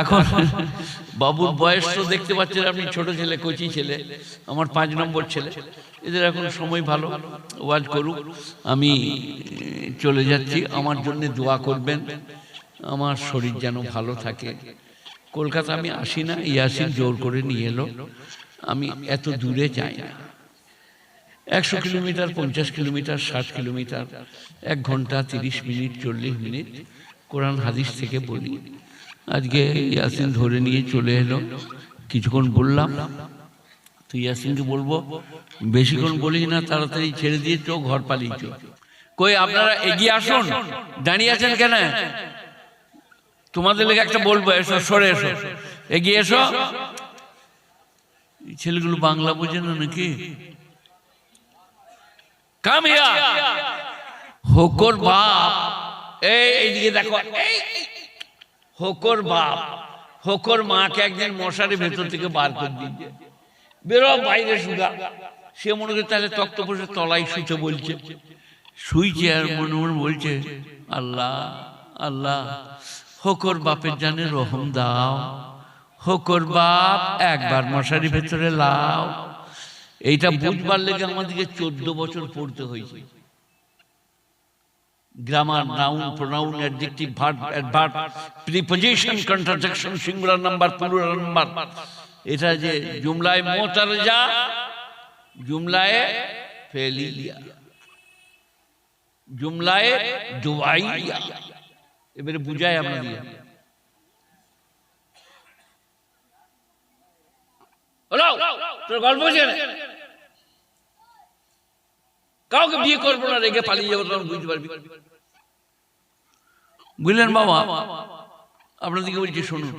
এখন বাবুর বয়স তো দেখতে পাচ্ছেন আপনি, ছোট ছেলে, কচি ছেলে, আমার 5 নম্বর ছেলে। এদের এখন সময় ভালো, ওয়াজ করুক, আমি চলে যাচ্ছি। আমার জন্য দোয়া করবেন, আমার শরীর যেন ভালো থাকে। কলকাতা আমি আসি না, ইয়াসিন জোর করে নিয়ে এলো। আমি এত দূরে যাই না, 100 কিলোমিটার, 50 কিলোমিটার, 60 কিলোমিটার, 1 ঘন্টা 30 মিনিট 40 মিনিট কোরআন হাদিস থেকে বলি। আজকে ইয়াসিন ধরে নিয়ে চলে এলো, কিছুক্ষণ বললাম। তো ইয়াসিনকে বলবো বেশিক্ষণ বলি না, তাড়াতাড়ি ছেড়ে দিয়ে চো, ঘর পালিয়েছ। কই আপনারা এগিয়ে আসুন, দাঁড়িয়ে আছেন কেন? তোমাদের লেগে একটা বলবো, এসো, সরে এসো, এগিয়ে এসো। ছেলেগুলো বাংলা বোঝে না নাকি? Come here. হোকর বাপ, এইদিকে দেখো, হোকর বাপ হোকর মাকে একদিন মশারি ভেতর থেকে বার করে দিয়েছে, বেরো বাইরে শুধা। সে মনে করে তাহলে তক্তপোষের তলায় শুতে বলছে, শুইছে আর মনে মনে বলছে, আল্লাহ আল্লাহ, হোকর বাপের জানে রহম দাও, হোকর বাপ একবার মশারি ভেতরে লাও। এইটা বুঝবার লেগে আমাদেরকে 14 বছর পড়তে হয়েছে। Grammar, noun, pronoun, adjective, verb, adverb, preposition, conjunction, singular number, plural number. এটা যে জুমলায়ে মুতারজা, জুমলায়ে ফেলিয়া, জুমলায়ে দুআইয়া। এবারে বুঝাই আপনাদের। হলো তোর গল্প জানে, কাউকে বিয়ে করবো না, রেখে পালিয়ে যাবো, তখন বুঝতে পারবি। বুঝলেন বাবা? আপনাদেরকে বলছি শুনুন,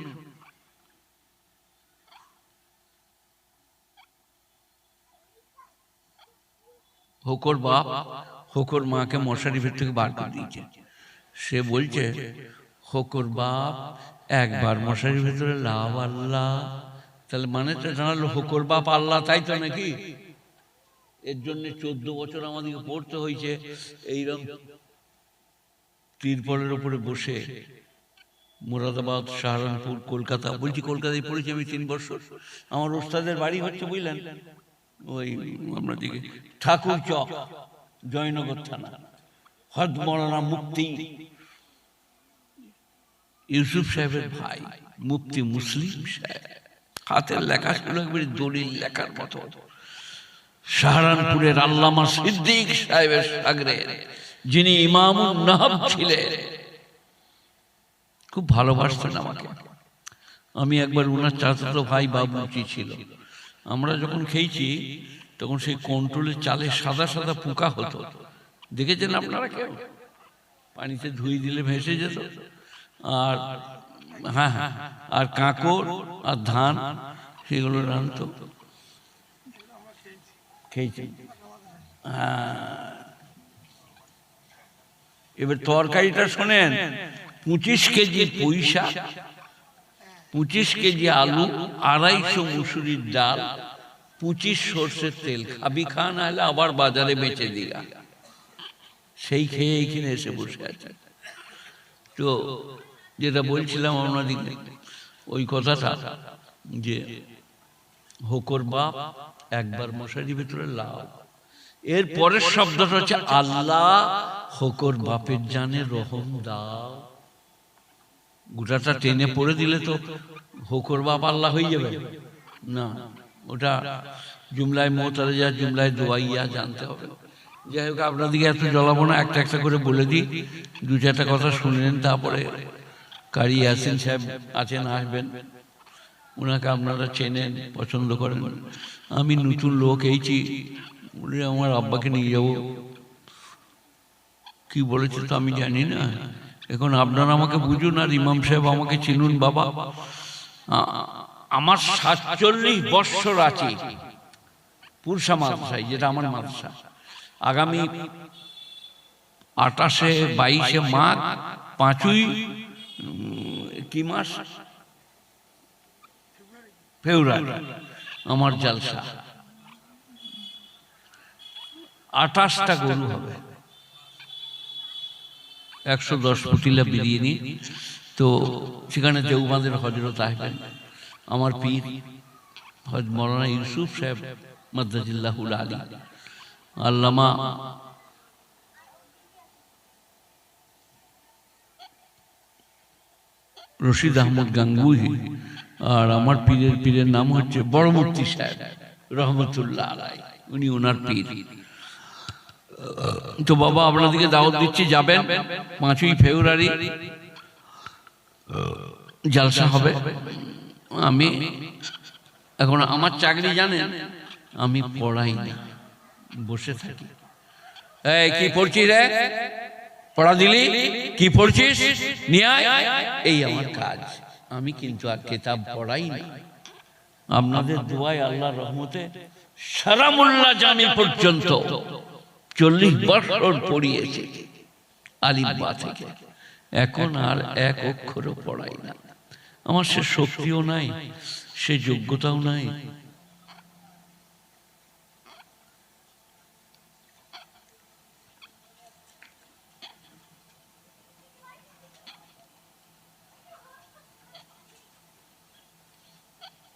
হোকর বাপ হোকর মাকে মশারি ভেতর থেকে বার করে দিয়েছে। সে বলছে, হোকর বাপ একবার মশারি ভেতরে লাভ আল্লাহ। তাহলে মানে তো জানালো হোকর বাপ আল্লাহ, তাই তো নাকি? এর জন্য 14 বছর আমাদেরকে পড়তে হয়েছে এইরকম তিরপলের উপরে বসে। মুরাদাবাদ, সাহারানপুর, কলকাতা, বলছি কলকাতায় পড়েছি আমি 3 বছর। আমার ওস্তাদের বাড়ি হচ্ছে বুঝলেন ওই আপনার দিকে ঠাকুর চক, জয়নগর থানা, হযরত মাওলানা মুফতি ইউসুফ সাহেবের ভাই মুফতি মুসলিম সাহেব, হাতের লেখা ছিল একবারে দলিল লেখার মতো। সাহারানপুরের আল্লামা সিদ্দিক সাহেবের শাগরেদ, যিনি ইমামুন নাহব ছিলেন, খুব ভালোবাসতেন আমাকে। আমি একবার ওনার চাচাতো ভাই বাবুচি ছিল, আমরা যখন খেয়েছি তখন সেই কন্ট্রোলের চালে সাদা সাদা পোকা হতো, দেখেছেন আপনারা কেউ? পানিতে ধুয়ে দিলে ভেসে যেত। আর হ্যাঁ হ্যাঁ, আর কাঁকড় আর ধান সেগুলো রাঁধতো, খেয়েছি। এবার তরকারিটা শোনেন, 25 কেজি পুঁইশাক, 25 কেজি আলু, 250 মুসুরির ডাল, 25 সর্ষের তেল। খাবি খা, না হলে আবার বাজারে বেচে দিগা। সেই খেয়ে এইখানে এসে বসে আছে। তো যেটা বলছিলাম আপনাদিকে, ওই কথাটা যে হোকর বাপ একবার মশারি ভিতরে লাও, এর পরের শব্দটা হচ্ছে আল্লাহ হোকর বাপের জানে রহম দাও। গোটাটা টেনে পড়ে দিলে তো হোকর বাপ আল্লাহ হয়ে যাবে না, ওটা জুমলায় মুতারজা, জুমলায় দুআইয়া জানতে হবে। যাই হোক, আপনাদেরকে এত জ্বলাবো না, একটা একটা করে বলে দিই, 2-4টা কথা শুনলেন। তারপরে কারি ইয়াসিন সাহেব আছেন, আসবেন, ওনাকে আপনারা চেনেন, পছন্দ করেন। আমি নতুন লোক এইছি, আমার আব্বাকে নিয়ে যাব, কি বলেছে তো আমি জানি না। এখন আপনারা আমাকে বুঝুন আর ইমাম সাহেব আমাকে চিনুন। বাবা, আমার 47 বৎসর আছে পুরসা মাদ্রাসায়, যেটা আমার মাদ্রাসা। আগামী 28-22 মাঘ, 5ই কি মাস, ফেব্রুয়ারি আমার জালসা। 28টা গরু হবে, 110 ফুটিলা বিরিয়ানি, তো সেখানে দেওবন্দের হযরত আসবেন, আমার পীর হযরত মাওলানা ইউসুফ সাহেব মাদ্দাজিল্লাহুল আলী, আল্লামা রশিদ আহমদ গাঙ্গুহি, আর আমার পীরের নাম হচ্ছে বড় মুফতি সাহেব রহমতুল্লাহ আলাইহি, উনি ওনার পীর। তো বাবা আপনাদেরকে দাওয়াত দিচ্ছি, যাবেন। 5ই ফেব্রুয়ারি জালসা হবে। আমি এখন আমার চাকরি জানেন, আমি পড়াই না, বসে থাকি। এই কি পড়ছিস রে, পড়া দিলি, কি পড়ছিস নিয়ে আয়, এই আমার কাজ। আমি কিন্তু আর কিতাব পড়াই না। আপনাদের দোয়ায় আল্লাহর রহমতে সারামুল্লাহ জামি পর্যন্ত 40 বছর পড়িয়েছি আলিফ বা থেকে। এখন আর এক অক্ষরও পড়াই না। আমার সে শক্তিও নাই, সে যোগ্যতাও নাই।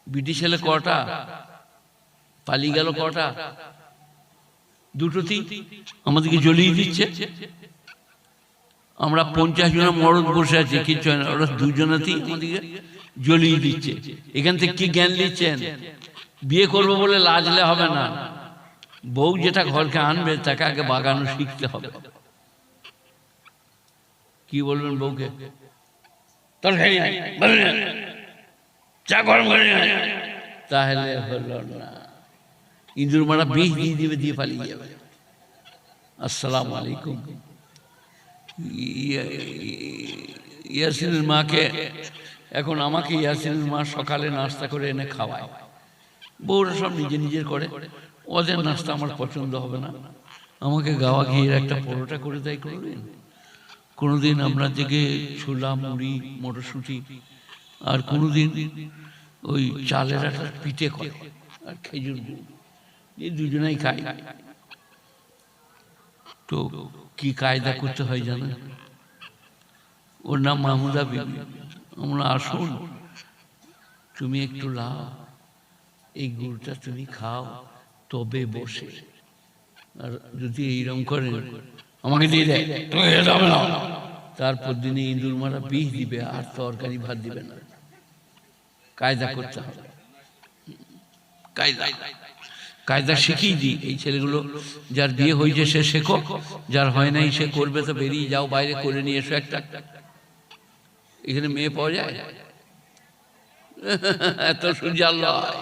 বিটি ছেলে কটা পালিয়ে গেল, কটা, দুটোতেই আমাদেরকে জ্বলিয়ে দিচ্ছে। আমরা 50 জন মরদ বসে আছি, কিচ্ছু হয় না, ওরা দুজনেতেই আমাদেরকে জ্বলিয়ে দিচ্ছে। এখান থেকে কি জ্ঞান নিচ্ছেন? বিয়ে করবো বলে লাজলে হবে না। বউ যেটা ঘরকে আনবে তাকে আগে বাগানো শিখতে হবে। কি বলবেন বউকে? চা গরম করে, তাহলে হলো না। ইঁদুর মারা বিষ দিয়ে দিবে, দিয়ে পালিয়ে যাবে। আসসালামু আলাইকুম। ইয়াসিনের মাকে, এখন আমাকে ইয়াসিনের মা সকালে নাস্তা করে এনে খাওয়ায়। বউরা সব নিজে নিজের করে, ওদের নাস্তা আমার পছন্দ হবে না। আমাকে গাওয়া ঘিয়ের একটা পরোটা করে দেয় কোনোদিন, কোনোদিন আপনার থেকে ছোলা মুড়ি মটরশুঁটি, আর কোনোদিন ওই চালের একটা পিঠে করে আর খেজুর গুড়, এই দুজনেই খাই। তো কি কায়দা করতে হয় জানেন? ওর নাম মাহমুদা বিবি। আমরা আসুন, তুমি একটু লাও, এই গুড়টা তুমি খাও, তবে বসে। আর যদি এইরকম করে আমাকে দিয়ে দেয়, তারপর দিনে ইঁদুর মারা বিষ দিবে, আর তরকারি ভাত দিবে না। কায়দা করতে হবে, কায়দা শিখিয়ে দিই। এই ছেলেগুলো যার বিয়ে হয়েছে সে শেখো, যার হয় নাই সে করবে তো বেরিয়ে যাও, বাইরে করে নিয়ে এসো একটা। এখানে মেয়ে পাওয়া যায় এত সুজাল লয়।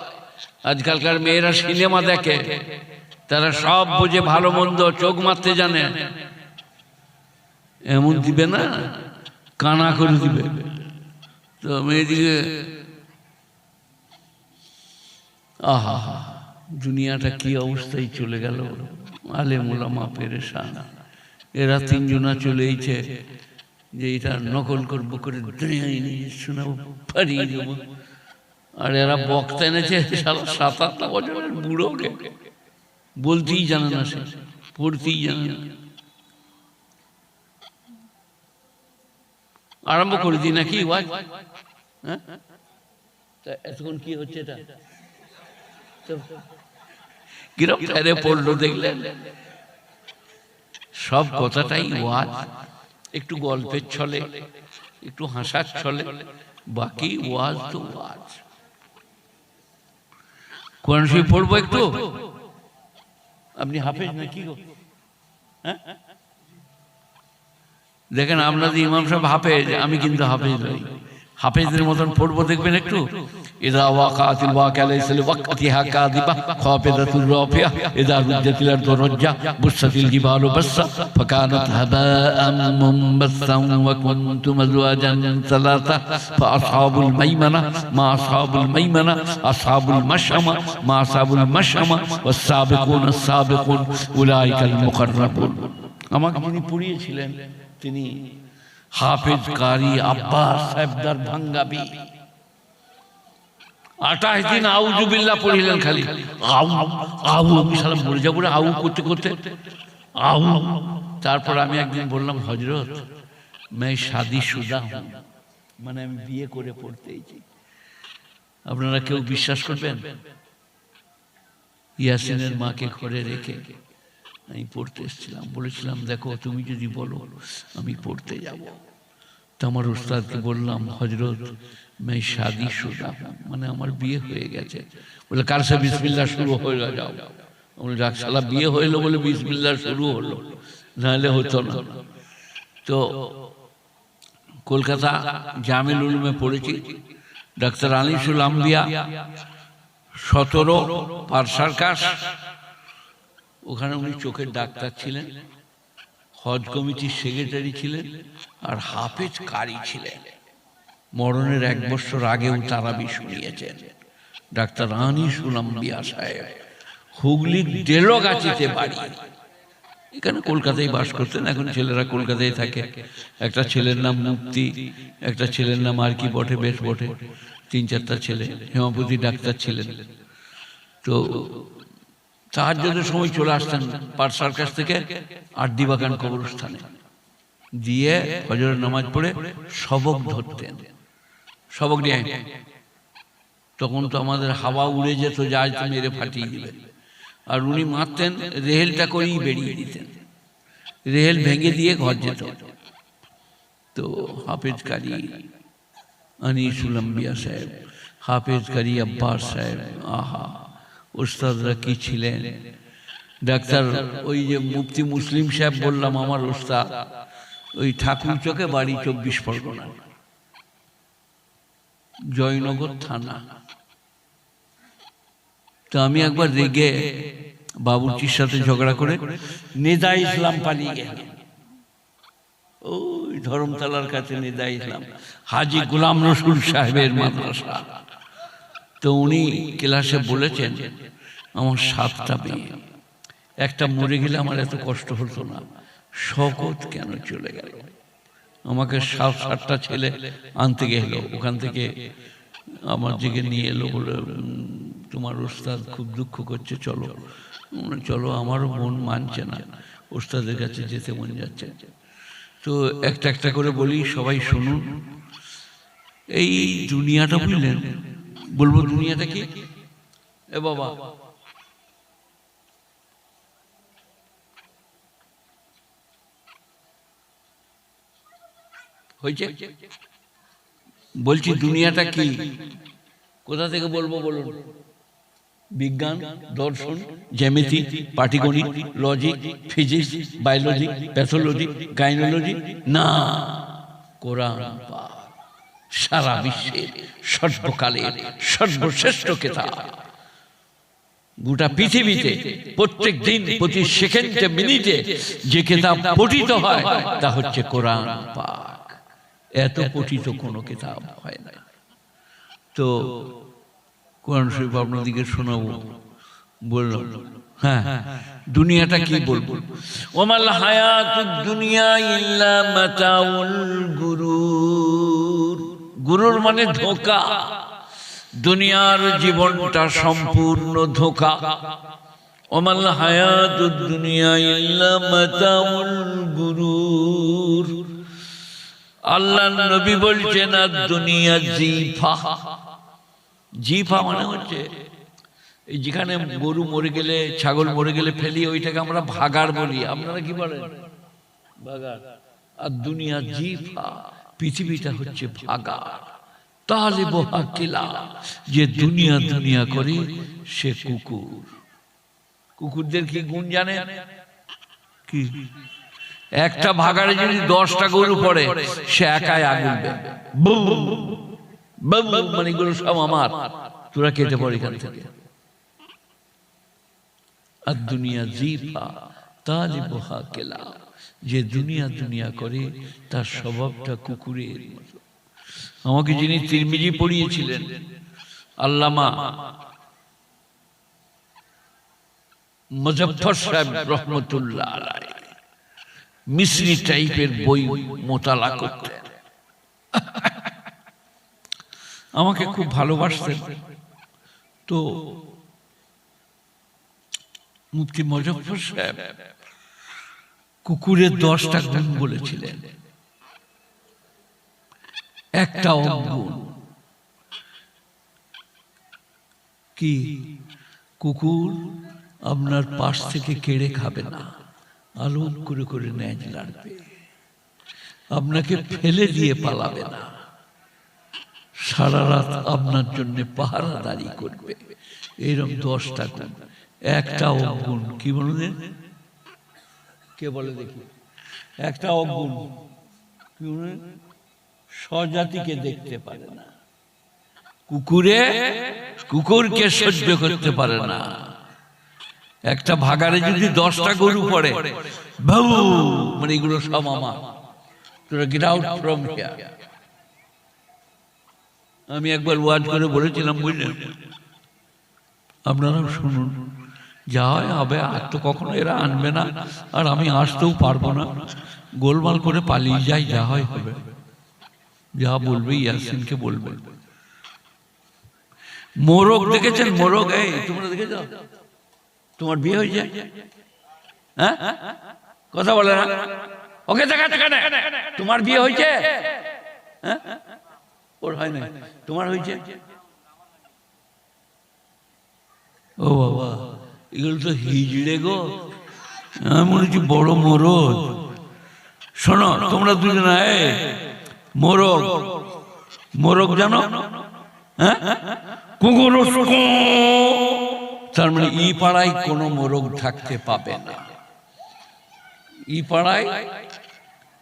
আজকালকার মেয়েরা সিনেমা দেখে, তারা সব বোঝে, ভালো মন্দ চোখ মারতে জানে। এমন দিবে না, কানা করে দিবে। তো মেয়েদিকে আহা, দুনিয়াটা কি অবস্থায় চলে গেল। আলেম ওলামা পেরেশান। এরা 3 জনা চলেইছে যে এটা নকল করবো, করে দুনিয়ায় নিয়ে শোনাবো, পারিয়ে দেবো। আর এরা বক্তা এনেছে 7-8 বছরের বুড়োকে, বলতেই জানে না, সে পড়তেই জানে না। আরম্ভ করে দিই নাকি ওয়াজ? হ্যাঁ, এতক্ষণ কি হচ্ছে এটা? গ্রেফতারে পড়লো দেখলেন, সব কথাটাই ওয়াজ, একটু গল্পের ছলে, একটু হাসার ছলে, বাকি ওয়াজ তো ওয়াজ। কোরআন শরীফ পড়বো একটু। আপনি হাফেজ নাকি গো? হ্যাঁ, দেখেন আপনাদের ইমাম সাহেব হাফেজ, আমি কিন্তু হাফেজ নই। হাফেজদের মতন পড়বো, দেখবেন একটু। ইযা ওয়াকাতিল ওয়াকিআ লাইসা লিওয়াকতিহা কাযিবা খাফিদাতুর রাফিআ ইযা রুজ্জাতিল আরদু রাজ্জা বুসাতিল জিবালু বাসসা ফাকানাত হাবাআন মুনবাসসান ওয়া কুনতুম আজওয়াজান সালাসা ফাআসহাবুল মাইমানা মা আসহাবুল মাইমানা আসহাবুল মাশআমা মা আসহাবুল মাশআমা ওয়াস সাবিকুনা সাবিকুন উলাইকাল মুকাররাবুন। আমাকে যিনি পড়িয়েছিলেন তিনি হাফেজ কারি আব্বাস সাহেবদার ভাঙ্গাবি। 28 দিন আউযুবিল্লাহ পড়িলেন, খালি আউ আউ, আমি সালাম মরে যাবো রে আউ করতে করতে, আউ। তারপর আমি একদিন বললাম, হযরত मैं शादीशुदा हूँ, মানে আমি বিয়ে করে পড়তেইছি। আপনারা কেউ বিশ্বাস করবেন? ইয়াসিনের মাকে ঘরে রেখে আমি পড়তে এসেছিলাম। বলেছিলাম, দেখো তুমি যদি বলো আমি পড়তে যাব। তো আমার উস্তাদকে বললাম, হজরত मैं शादी शुदा हूं, মানে আমার বিয়ে হয়ে গেছে। বলে, কার সে বিসমিল্লাহ শুরু হয়ে যাও। বলে, যাক শালা বিয়ে হইলো বলে বিসমিল্লাহ শুরু হলো, নাহলে হতো না। তো কলকাতা জামিল উলুমে পড়েছি। ডাক্তার আনিসুল আম্বিয়া 17 পার সার্কাস, ওখানে উনি চোখের ডাক্তার ছিলেন, হজ কমিটির সেক্রেটারি ছিলেন, আর হাফেজ কারি ছিলেন। মরণের 1 বছর আগেও তারাবি শুনিয়েছেন ডাক্তার আনিসুল আম্বিয়া সাহেব। হুগলির ডেলোগাছিতে বাড়ি, এখানে কলকাতায় বাস করতেন। এখন ছেলেরা কলকাতায় থাকে। একটা ছেলের নাম মুক্তি, একটা ছেলের নাম আর কি বটে, বেশ বটে, 3-4টা ছেলে। হেমাপতি ডাক্তার ছিলেন। তো তাহাজ্জুদের সময় চলে আসতেন পার সার্কাস থেকে আরডিবাগান কবরস্থানে, দিয়ে ফজরের নামাজ পড়ে সবক ধরতেন। সবক নিয়ে তখন তো আমাদের হাওয়া উড়ে যেত, যায় তো মেরে ফাটিয়ে দিবে। আর উনি মারতেন, রেহেলটা করেই বেরিয়ে দিতেন, রেহেল ভেঙে দিয়ে ঘর যেত। তো হাফেজ কারি আনিসুল আম্বিয়া সাহেব, হাফেজ কারি আব্বাস সাহেব, আহা উস্তাদরা কি ছিলেন। ডাক্তার ওই যে মুফতি মুসলিম সাহেব বললাম আমার উস্তাদ, ওই ঠাকুর চকে বাড়ি 24 পরগনা, জয়নগর থানা। তো আমি একবার রেগে বাবুর্চির সাথে ঝগড়া করে নেদা ইসলাম পালিয়ে গেলাম। ওই ধর্মতলার কাছে নেদা ইসলাম, হাজী গোলাম রসুল সাহেবের মাদ্রাসা। তো উনি ক্লাসে বলেছেন, আমার 7টা মেয়ে, একটা মরে গেলে আমার এত কষ্ট হতো না, শকত কেন চলে গেল। আমাকে 7-8টা ছেলে আনতে গেল, ওখান থেকে আমার দিকে নিয়ে এলো, বলে তোমার ওস্তাদ খুব দুঃখ করছে, চলো। চলো, আমারও মন মানছে না, ওস্তাদের কাছে যেতে মন যাচ্ছে। তো একটা একটা করে বলি, সবাই শুনুন। এই দুনিয়াটা বুঝলেন, বলবো দুনিয়াটা কি? এ বাবা, হয়েছে বলছি, দুনিয়াটা কি? কোথা থেকে বলবো বলুন? বিজ্ঞান, দর্শন, জ্যামিতি, পাটিগণিত, logic, physics, biology, pathology, gynaecology? না, কোরআন পাক সারা বিশ্বের সর্বকালের সর্বশ্রেষ্ঠ কিতাব। গোটা পৃথিবীতে প্রত্যেক দিন, প্রতি সেকেন্ডে, মিনিটে যে কিতাব পঠিত হয় তা হচ্ছে কোরআন পাক। এত পঠিত কোনো কিতাব হয় না। তো কোরআন শরীফ আপনাদেরকে শোনাবো বললাম। হ্যাঁ, দুনিয়াটা কি বলবো? ওমাল হায়াতুদ দুনিয়া ইল্লা মাতাউল গুরুর। গুরুর মানে ধোঁকা। দুনিয়ার জীবনটা সম্পূর্ণ ধোঁকা। ওমাল হায়াতুদ দুনিয়া ইল্লা মাতাউল গুরুর। আল্লাহ নবী বলছেন, আর দুনিয়া জিফা। জিফা মানে হচ্ছে এই যেখানে গরু মরে গেলে, ছাগল মরে গেলে ফেলি, ওইটাকে আমরা ভাগাড় বলি। আপনারা কি বলেন? ভাগাড়। আর দুনিয়া জিফা, পৃথিবীটা হচ্ছে ভাগাড়। তাহলে বহাকিলা, যে দুনিয়া দুনিয়া করে সে কুকুর। কুকুরদের কি গুণ জানেন? কি? একটা ভাগাড়ে যদি 10টা গরু পড়ে, সে একাই আগুন দেবে। মানে এগুলো সব আমার, তোরা কেটে পড়ে এখান থেকে। আর দুনিয়া জিফা তালিবুহা কেলা, যে দুনিয়া দুনিয়া করে তার স্বভাবটা কুকুরের মতো। আমাকে যিনি তিরমিজি পড়িয়েছিলেন, আল্লামা মুজফফর সাহেব রহমতুল্লাহ আলাইহি, মিশরি টাইপের বই মোতালা করতেন। আমাকে খুব ভালোবাসতেন। তো মুফতি মুজফফর সাহেব কুকুরের 10টা গুণ বলেছিলেন। একটা অগুণ। কি? কুকুর আপনার পাশ থেকে কেড়ে খাবে না, আলোক করে করে ন্যাজ লাড়বে, আপনাকে ফেলে দিয়ে পালাবে না, সারা রাত আপনার জন্য পাহারাদারি করবে। এইরকম 10টা গুণ, একটা অগুণ। কি বললেন? কে বলে দেখি? একটা অগুণ কি বললেন? স্বজাতিকে দেখতে পারে না, কুকুরকে সহ্য করতে পারে না। একটা ভাগাড়ে যদি 10টা গরু পড়ে, বাবু মানে এগুলো সব আমার, তোরা গেট আউট ফ্রম হিয়ার। আমি একবার ওয়াজ করে বলেছিলাম, বুঝলেন, আপনারা শুনুন, যা হয় হবে, আর তো কখনো এরা আনবে না, আর আমি আসতেও পারবো না, গোলমাল করে পালিয়ে যাই, যা হয় হবে, যা বলবে ইয়াসিনকে বলবে। মোরগ দেখেছেন? মোরগ, এই তোমরা দেখেছ? তোমার বিয়ে হয়েছে? হ্যাঁ, কথা বলে না, ওকে দেখাতে কেন? তোমার বিয়ে হয়েছে? হ্যাঁ, ওর হয় না, তোমার হয়েছে? ও বাবা, এগুলো তো হিজড়ে গো, আমি মনে হচ্ছে বড় মোরগ। শোনো তোমরা দুজনে, মোরগ, মোরগ জানো? হ্যাঁ, কুকুর, তার মানে ই পাড়ায় কোনো মোরগ থাকতে পাবে না। ই পাড়ায়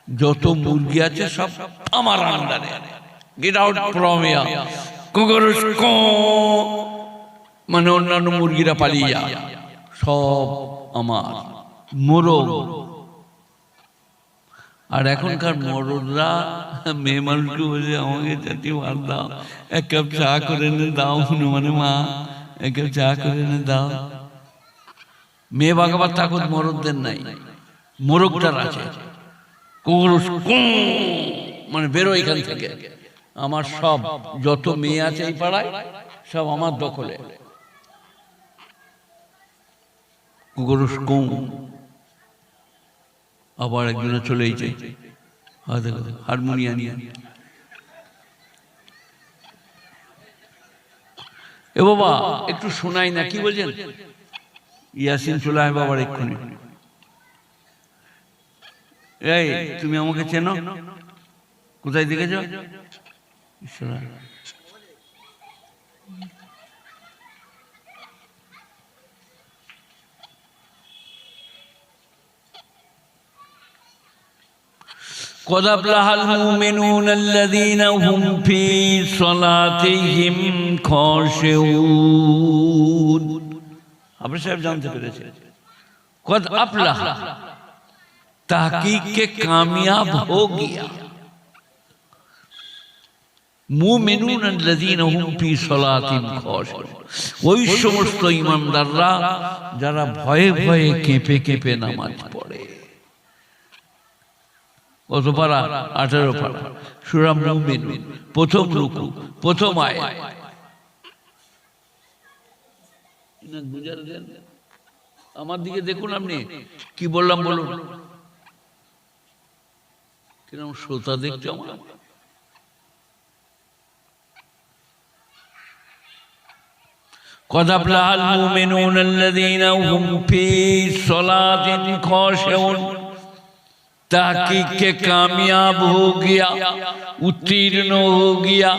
যত মুরগি আছে সব আমার আন্ডারে, গেট আউট ফ্রম হিয়ার। কুকুর মানে অন্যান্য মুরগিরা পালিয়ে যায়, সব আমার। মোরগ। আর এখনকার মরদরা মেয়ে মানুষকে বলে, আমাকে চাটি ভাত দাও, 1 কাপ চা করে এনে দাও, মানে মা 1 কাপ চা করে এনে দাও। মেয়ে বাগাবার তাকত মরদদের নাই, মোরগটার আছে। মানে বেরো এখান থেকে, আমার সব যত মেয়ে আছে এই পাড়ায় সব আমার দখলে। কুকুরুস কৌ। আবার একজনে চলে এসেছে, হারমোনিয়াম নিয়ে। এ বাবা একটু শোনাই না, কি বলছেন? ইয়াসিন চলে আয় বাবার এক্ষুনি। এই তুমি আমাকে চেনো? কোথায় দেখেছ? قد أفلح المؤمنون الذين هم في صلاتهم خاشعون। আপনি সাহেব জানতে পেরেছেন, قد أفلح तहकीक के कामयाब हो गया। মুমিনুন আল্লাযীনা হুম ফী সলাতিহিম খাশিউন, ওই সমস্ত ঈমানদাররা যারা ভয়ে ভয়ে কেঁপে কেঁপে নামাজ পড়ে। কত পারা? 18 পারা, সূরা মুমিনুন, প্রথম রুকু, প্রথম আয়াত। আমার দিকে দেখুন, আপনি কি বললাম বলুন, কিরকম শ্রোতা দেখছো আমার। قد أفلح المؤمنون الذين هم في صلاتهم خاشعون। तहकीक के कामयाब हो गया, उत्तीर्ण हो गया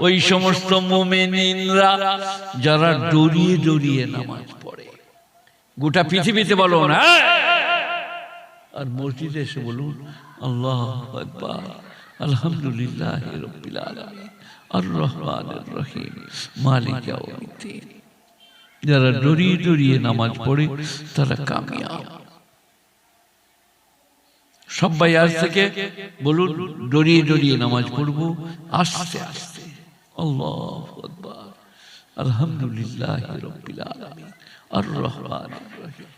ওই সমস্ত মুমিনরা যারা ডরিয়ে ডরিয়ে নামাজ পড়ে। গোটা পৃথিবীতে বলুন হ্যাঁ, আর মসজিদে এসে বলুন আল্লাহু আকবার, আলহামদুলিল্লাহি রাব্বিল আলামিন, আর রহমানির রহিম, মালিক ইয়াউমিদ্দিন। যারা ডরিয়ে ডরিয়ে নামাজ পড়ে তারা কামিয়াব। সবাই আজ থেকে বলুন, ডরিয়ে ডরিয়ে নামাজ পড়বো, আস্তে আস্তে। আল্লাহু আকবার, আলহামদুলিল্লাহি রাব্বিল আলামিন, আর রহমানির রহিম।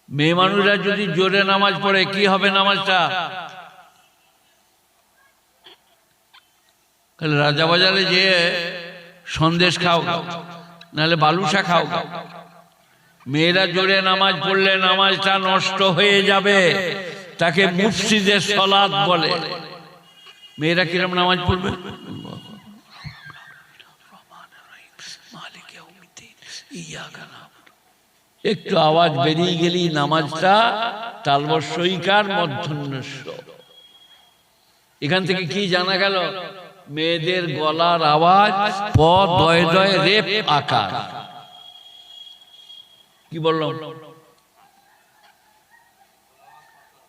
মেয়ে মানুষরা যদি জোরে নামাজ পড়ে কি হবে? নামাজটা তাহলে রাজাবাজারে যে সন্দেশ খাও, নাহলে বালুশা খাও। মেয়েরা জোরে নামাজ পড়লে নামাজটা নষ্ট হয়ে যাবে, তাকে মুফসিদে সালাত বলে। মেয়েরা কিরম নামাজ পড়বে? একটু আওয়াজ বেরিয়ে গেলি নামাজটা তালবস্যইকার মধ্যন্যস্য। এখান থেকে কি জানা গেল? মেয়েদের গলার আওয়াজ প দয়ে দয়ে রেপ আকার। কি বললাম?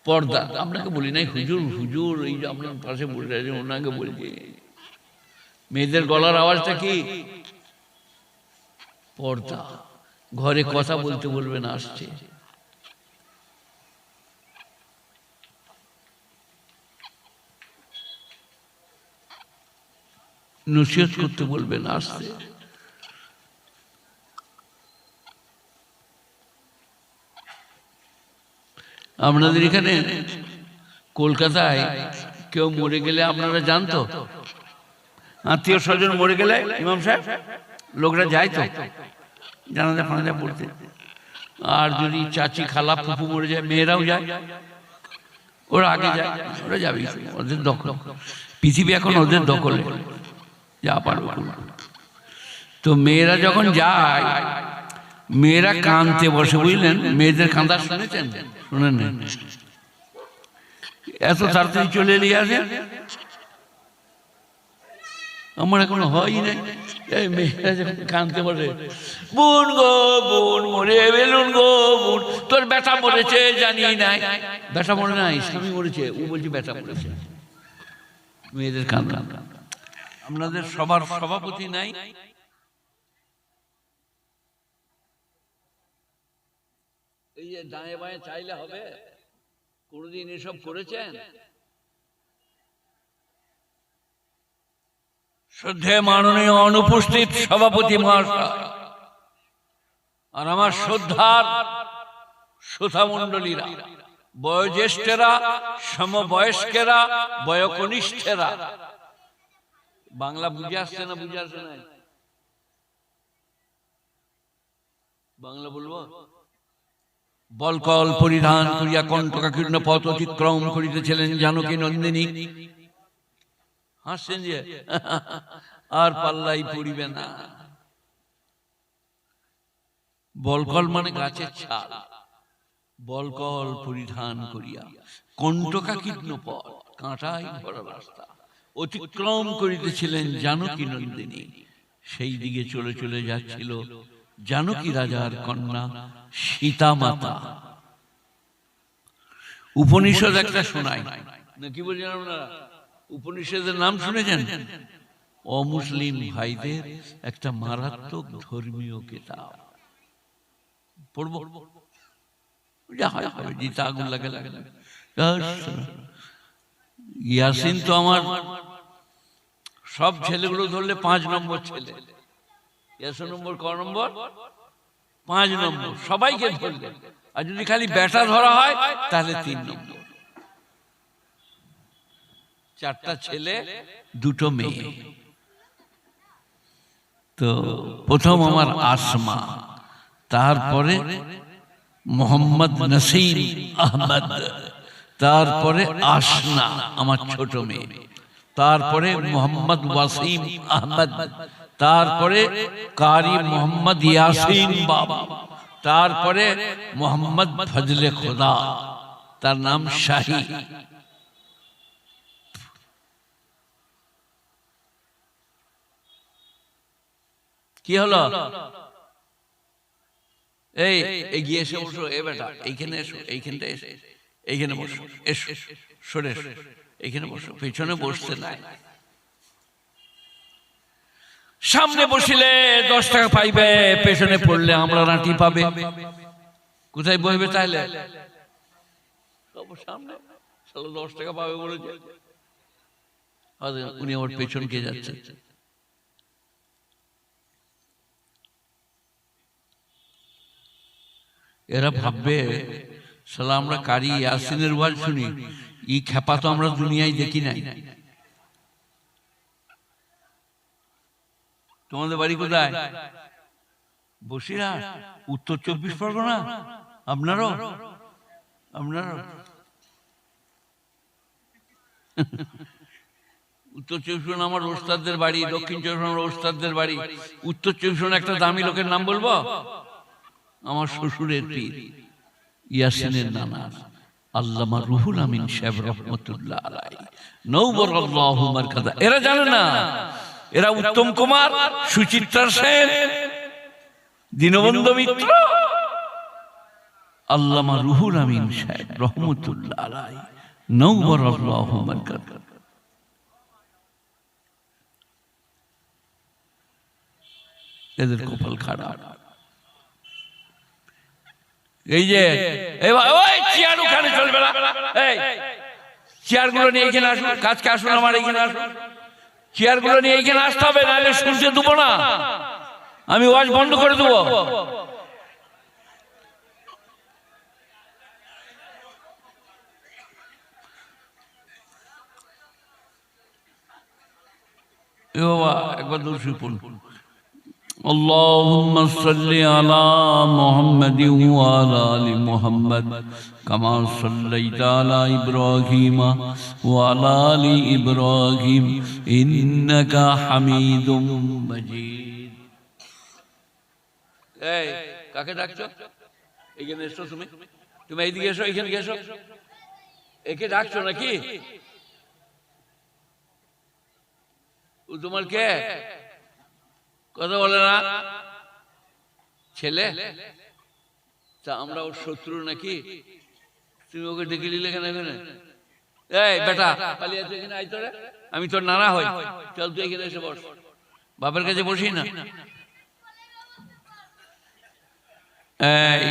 পর্দা। আপনাকে বলি নাই হুজুর, হুজুর এই যে আপনার পাশে বলে আছে ওনাকে বলছি, মেয়েদের গলার আওয়াজটা কি? পর্দা। ঘরে কথা বলতে বলবে না, আসছে। নসিহত করতে বলবে না, আসছে। আপনাদের এখানে কলকাতায় কেউ মরে গেলে আপনারা জানতো, আত্মীয় স্বজন মরে গেলে ইমাম সাহেব লোকরা যায় তো জানাজা ফানাজা পড়তে। আর যদি চাচি খালা ফুফু মরে যায়, মেয়েরাও যায়, ওরা আগে যায়, ওরা যাবে, ওদের দখল। পৃথিবী এখন ওদের দখলে, যা পারবে। তো মেয়েরা যখন যায়, মেয়েরা কাঁদতে বসে, বুঝলেন? মেয়েদের কাঁদা শুনেছেন? শুনেন না? এত তাড়াতাড়ি চলে এলি আসে, আমার এখনো হয়ই নাই। এই মেয়েরা যখন কাঁদতে বসে, বোন গো বোন মরে বেলুন গো বোন, তোর বেটা মরেছে জানি নাই। বেটা মরে নাই, স্বামী মরেছে। ও বলছে বেটা মরেছে। মেয়েদের কাঁদা। আপনাদের সবার সভাপতি নাই? এই যে ডায়ে বায়ে চাইলে হবে? কোনদিন এসব করেছেন? শ্রদ্ধেয় মাননীয় অনুপস্থিত সভাপতি মহাশয় আর আমার শ্রদ্ধার শ্রোতামণ্ডলীরা, বয়োজ্যেষ্ঠেরা, সমবয়স্কেরা, বয়কনিষ্ঠেরা, বাংলা বুঝে আসছে না? বুঝে আসছে না? বাংলা বলবো? বলকল পরিধান করিয়া কণ্টকাকীর্ণ পথ অতিক্রম করিতেছিলেন জানকী নন্দিনী। হাসছেন যে, আর পাল্লাই পড়িবে না। বলকল মানে গাছের ছাল। বলকল পরিধান করিয়া কণ্টকাকীর্ণ পথ, কাঁটায় ভরা রাস্তা অতিক্রম করিতেছিলেন জানকী নন্দিনী। সেই দিকে চলে চলে যাচ্ছিল জানকী রাজার কন্যা সীতা মাতা। উপনিষদ একটা শোনাই না, কি বলছেন আপনারা? উপনিষদের নাম শুনেছেন? অমুসলিম ভাইদের একটা মারাত্মক ধর্মীয় কিতাব। পড়বো? জিতা আগুন লাগে লাগে। ইয়াসিন তো আমার সব ছেলেগুলো ধরলে 5 নম্বর ছেলে। ইয়াসিন নম্বর ক নম্বর? 5 নম্বর। সবাইকে ধরলে। আর যদি খালি বেটা ধরা হয় তাহলে 3 নম্বর। 4টা ছেলে 2টো মেয়ে। তো প্রথম আমার আসমা, তারপরে মোহাম্মদ নসিম আহমদ, তারপরে আসনা আমার ছোট মেয়ে, তারপরে মোহাম্মদ ওয়াসিম আহমদ, তারপরে কারি মোহাম্মদ ইয়াসিন বাবা, তারপরে মোহাম্মদ ফজলে খোদা, তার নাম শাহী। কি হলো? এই এগিয়ে এসে বসো। এ বেটা এইখানে এসো, এইখানটা এসে এইখানে বসো। এসো, সরে এসো, এইখানে বসো। পেছনে বসতে নাই। সামনে বসিলে 10 টাকা পাইবে, পেছনে পড়লে আমরা রাঁটি পাবে। কোথায় বসবে তাইলে? সামনে। 10 টাকা পাবে বলেছে, উনি আমার পেছন কে যাচ্ছে। এরা ভাববে শালা আমরা কারি ইয়াসিনের ওয়াজ শুনি, ই খেপা তো আমরা দুনিয়ায় দেখি নাই। তোমাদের বাড়ি কোথায়? বসিরহাট, উত্তর 24 পরগনা। আপনারও? উত্তর চব্বিশ পরগনা আমার ওস্তাদদের বাড়ি, দক্ষিণ চব্বিশ পরগনা আমার ওস্তাদদের বাড়ি। উত্তর চব্বিশ পরগনা একটা দামি লোকের নাম বলবো, আমার শ্বশুরের পীর ইয়াসিনের নানা আল্লামা রুহুল আমিন সাহেব রহমতুল্লাহ আলাইহি নওবরাল্লাহু মারকাদা। এরা জানে না, এরা উত্তম কুমার, সুচিত্রা সেন, দীনবন্ধু মিত্র, আল্লামা রুহুল আমিন সাহেব রহমতুল্লাহ আলাইহি নওবরাল্লাহু মারকাদা। এদের কপাল খারাপ। এই যে চেয়ার ওখানে চলবে না, এই চেয়ার গুলো নিয়ে এখানে আসুন, কাজকে আসুন, আমার এখানে আসুন, চেয়ার গুলো নিয়ে এখানে আসতে হবে, নাহলে শুনতে দেবো না, আমি ওয়াজ বন্ধ করে দেবো। এ বাবা একবার দূর পড়ুন। اللهم صل على محمد وعلى آل محمد كما صليت على إبراهيم وعلى آل إبراهيم إنك حميد مجيد। এই কাকে ডাকছো? এখানে এসো, তুমি এইদিকে এসো, এখানে এসো। একে ডাকছো নাকি? ও তোমার কে? কথা বলে না, ছেলে? তা আমরা ওর শত্রু নাকি? তুমি ওকে ডেকে নিলে কেন এখানে? এই বেটা পালিয়ে আছো এখানে, আই তোরে, আমি তোর নানা হই, চল তুই এখানে এসে বস। বাপের কাছে বসি না?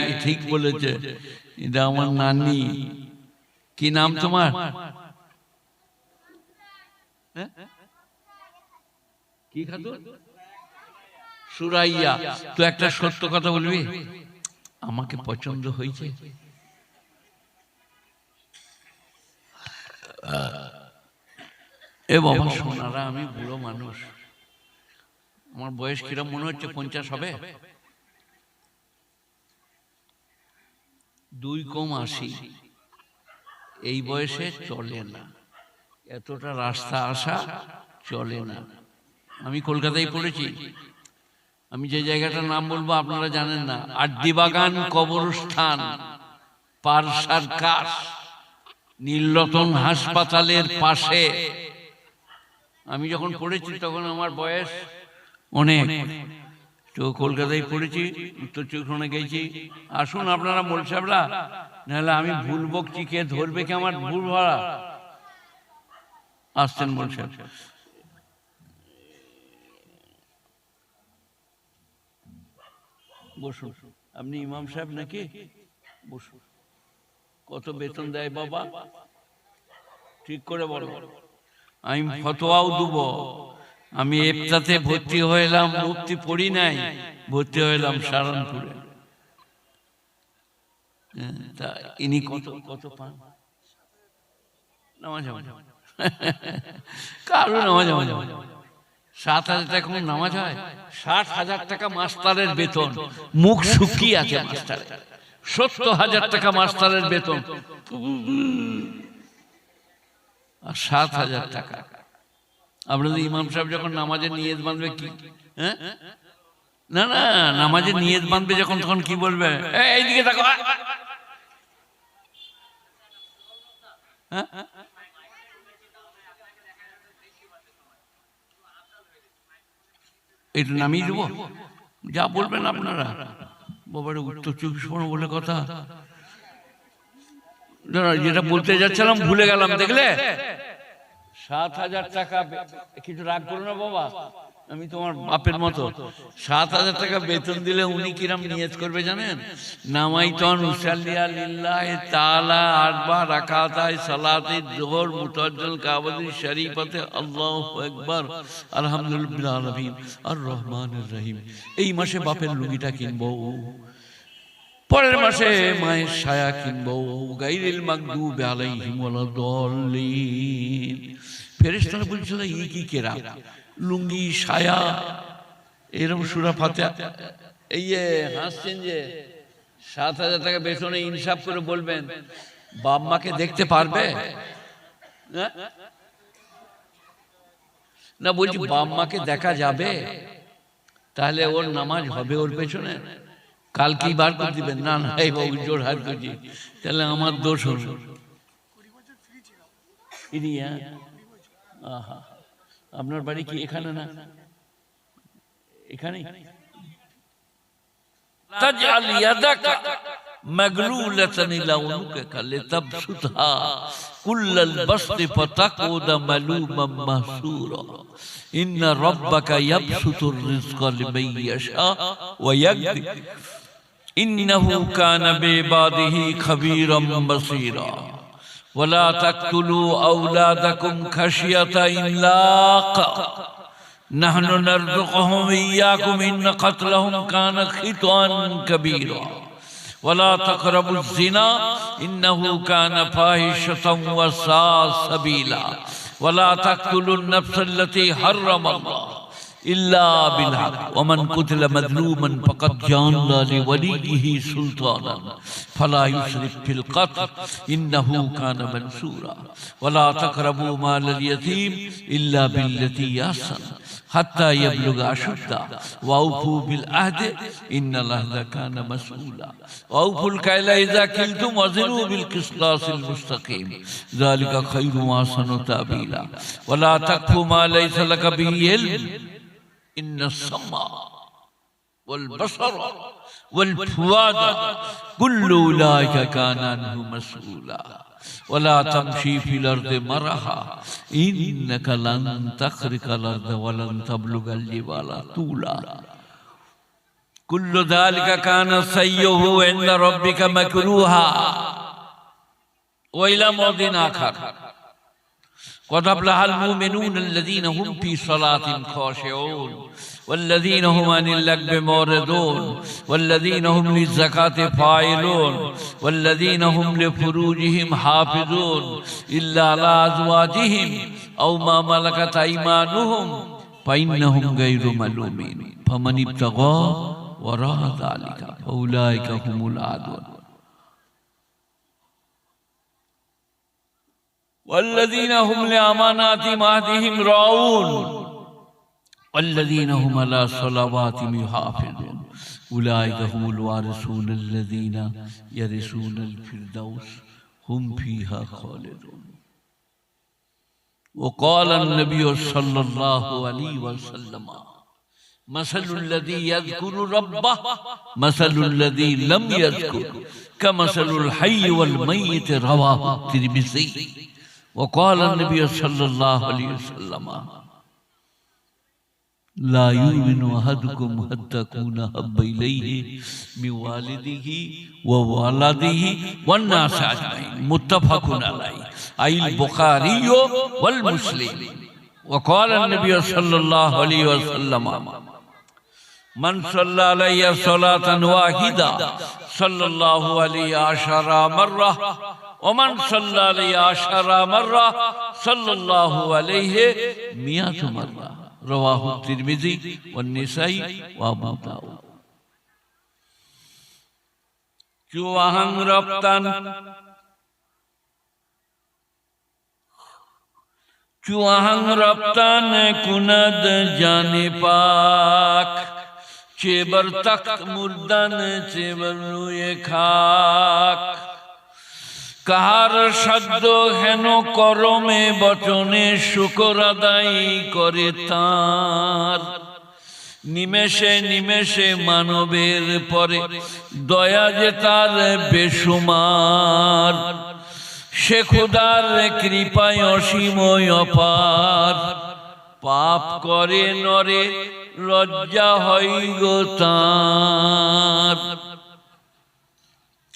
এই ঠিক বলেছে, এটা আমার নানি। কি নাম তোমার? কি খাতুন? সুরাইয়া। তো একটা সত্য কথা বলবি, আমাকে পছন্দ হয়েছে। এ বাবা সোনারা, আমি বুড়ো মানুষ, আমার বয়স কিরম মনে হচ্ছে? 50 হবে। 2 কম 80। এই বয়সে চলে না, এতটা রাস্তা আসা চলে না। আমি কলকাতায় পড়েছি, আমি যে জায়গাটার নাম বলবো আপনারা জানেন না, আড্ডিবাগান কবরস্থান, পার সার্কাস, নীলরতন হাসপাতালের পাশে। আমি যখন পড়েছি তখন আমার বয়স অনেক, তো কলকাতায় পড়েছি, উত্তর চব্বিশ পরগনা গেছি। আসুন আপনারা মোল সাহেবরা, নাহলে আমি ভুল বকছি, কে ধরবে কি আমার ভুল ভরা? আসছেন মোল সাহেব? বসুন। আপনি ইমাম সাহেব নাকি? বসুন। কত বেতন দেয় বাবা? ঠিক করে বলো, আমি ফতোয়াও দেব। আমি এফতাতে ভর্তি হইলাম, মুফতি পড়ি নাই, ভর্তি হইলাম সারানপুরে। তা ইনি কত কত পান? নামাজ কারো নামাজ 7,000 টাকা কোন নামাজ হয়? 60,000 টাকা মাস্টারের বেতন, মুখ শুকিয়ে আছে মাস্টারের। 70,000 টাকা মাস্টারের বেতন, আর 7,000 টাকা। আপনাদের ইমাম সাহেব যখন নামাজের নিয়ত বাঁধবে কি, হ্যাঁ না না, নামাজের নিয়ত বাঁধবে যখন, তখন কি বলবে? এইদিকে দেখো, হ্যাঁ এটা নামিয়ে দেবো, যা বলবেন আপনারা। বাবারে উত্তর চব্বিশ পরগনা বলে কথা, যেটা বলতে যাচ্ছিলাম ভুলে গেলাম, দেখলে? 7,000 টাকা, কিছু রাগ করো না বাবা, আমি তোমার বাপের মতো। 7,000 টাকা বেতন দিলে উনি কিরাম নিয়ত করবে জানেন? নামাইতন উসাল্লিয়া লিল্লাহি তাআলা 8 বার রাকাতায়ে সালাতে যোহর মুতাজ্জাল কাবাতি শরীফাতে আল্লাহু আকবার আলহামদুলিল্লাহিল আলামিন আর রহমানির রহিম। এই মাসে বাপের লুঙ্গিটা কিনবো, পরের মাসে মায়ের ছায়া কিনবো, গায়রিল মাগদুবি আলাইহিম ওয়ালাদ-দাল্লিন। ফেরেশতারা বলছিল এই কি কেরাম, লুঙ্গি ছায়া এরকম সূরা ফাতিহা। এই যে হাসছেন যে 7,000 টাকা বেতনে, ইনসাফ করে বলবেন বাপ মাকে দেখতে পারবে? না বলছি বাপ মাকে দেখা যাবে, তাহলে ওর নামাজ হবে ওর পেছনে? কালকেই বার করে দিবেন? না না, এই বাবু জোর হাত করছি, তাহলে আমার দোষ হবে। আহা, আপনার বাড়ি কি এখানে? না এখানে। তাজআল ইয়াদাকা মাগলুলাতান ইলা উনুকা লিতাবসুতহা কুল্লাল বাসতি ফাতাকুদা মালুমান মাহসুরা ইন্না রাব্বাকা ইয়াবসুতুর রিজকা লিমান ইয়াশা ওয়া ইয়াকদির ইন্নাহু কানা বিইবাদিহি খাবীরাম বাসীরা ওয়ালা তাকতুলু আওলাদাকুম খাশিয়াতা ইমলাক নাহনু নারযুকুহুম ইয়্যাকুম ইন্না কাতলাহুম কানা খিতআন কাবীরা ওয়ালা তাকরাবুজ জিনা ইন্নাহু কানা ফাহিশাতান ওয়া সাআ সাবিলা ওয়ালা তাকতুলুন নাফসাল্লাতী হাররামাল্লাহ ইল্লা বিল হক ওয়া মান কুতিলা মাজলুমান ফাকাদ জাআলনা লিওয়ালিয়িহি সুলতানান ফালা ইউসরিফ ফিল কতল ইন্নাহু কানা মানসুরা ওয়ালা তাকরাবু মালাল ইয়াতীম ইল্লা বিল্লাতী আহসান হাত্তা ইয়াবলুগা আশুদ্দা ওয়া আউফু বিল আহদি ইন্নাল আহদা কানা মাসউলা ওয়া আউফুল কায়লা ইযা কিলতুম ওয়াজিনু বিল কিসতাসিল মুস্তাকিম যালিকা খায়রু ওয়া আহসানু তা'বীলা ওয়ালা তাকফু মা লাইসা লাকা বিহি ইলম ইন্নাস সামা ওয়াল বাসারা ওয়াল ফুআদা কুল্লু উলাইকা কানা আনহু মাসউলা ওয়ালা তামশি ফিল আরদি মারহা ইন্নাকা লান তাখরিকাল আরদা ওয়া লান তাবলুগাল জিবালা তুলা কুল্লু যালিকা কানা সাইয়্যুহু ইনদা রাব্বিকা মাকরুহা ওয়া ইলা মাদিন আখার قد أفلح المؤمنون الذين هم في صلاتهم خاشعون والذين هم عن اللغو معرضون والذين هم للزكاة فاعلون والذين هم لفروجهم حافظون إلا على أزواجهم أو ما ملكت أيمانهم فإنهم غير ملومين فمن ابتغى وراء ذلك فأولئك هم العادون والذين هم لأماناتهم وعهدهم راعون والذين هم على صلواتهم يحافظون أولئك هم الوارثون الذين يرثون الفردوس هم فيها خالدون وقال النبي صلى الله عليه وسلم مثل الذي يذكر ربه مثل الذي لم يذكر كمثل الحي والميت رواه الترمذي وقال النبي صلى الله عليه وسلم لا يؤمن أحدكم حتى أكون أحب إليه من والده وولده والناس أجمعين متفق عليه أي البخاري والمسلم وقال النبي صلى الله عليه وسلم من صلى علي صلاة واحدة صلى الله عليه 10 مرة ومن صلى عليه 10 مرة صلى الله عليه 100 مرة رواه الترمذي والنسائي وابو داود চুয়াহাং রপ্তান চুয়াহাং রপ্তান কুনদ জানে পাক চেবর তখ্ত মুর্দান চেবর রুয়ে খাক কাহার শব্দ হেন করমে বচনে শুকর আদায় করে তার নিমেষে নিমেষে মানবের পরে দয়া যে তার বেসুমার সে খোদার কৃপায় অসীম অপার পাপ করে নরে লজ্জা হয় গো তার